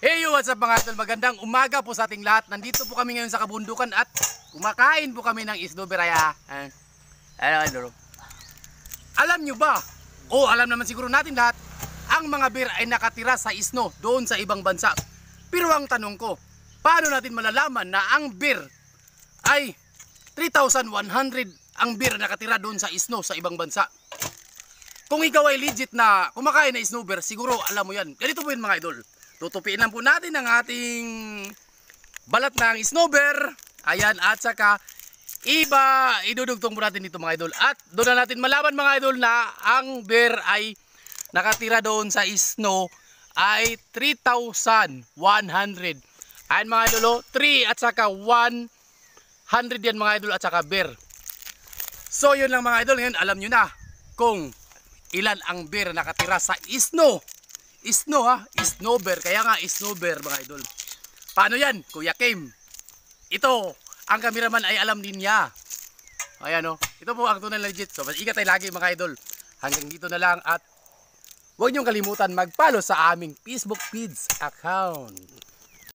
Hey, what's up mga idol? Magandang umaga po sa ating lahat. Nandito po kami ngayon sa kabundukan at kumakain po kami ng isno beraya. Alam nyo ba? O alam naman siguro natin lahat, ang mga bear ay nakatira sa isno doon sa ibang bansa. Pero ang tanong ko, paano natin malalaman na ang bear ay 3,100 ang bear nakatira doon sa isno sa ibang bansa? Kung ikaw ay legit na kumakain na isno bear, siguro alam mo yan. Ganito po yun mga idol. Tutupiin lang po natin ang ating balat ng snowbear. Ayan, at saka idudugtong po natin dito mga idol. At doon na natin malaman mga idol na ang bear ay nakatira doon sa snow ay 3,100. Ayan mga idol, 3 at saka 100 yan mga idol at saka bear. So yun lang mga idol, ngayon alam nyo na kung ilan ang bear nakatira sa snow. Snow ha, snow bear, kaya nga snow bear mga idol. Paano yan, Kuya Kim? Ito, ang cameraman ay alam din niya. Ayan o, ito po ang tunay legit. So, ingat tayo lagi mga idol. Hanggang dito na lang at huwag niyong kalimutan mag-follow sa aming Facebook Feeds account.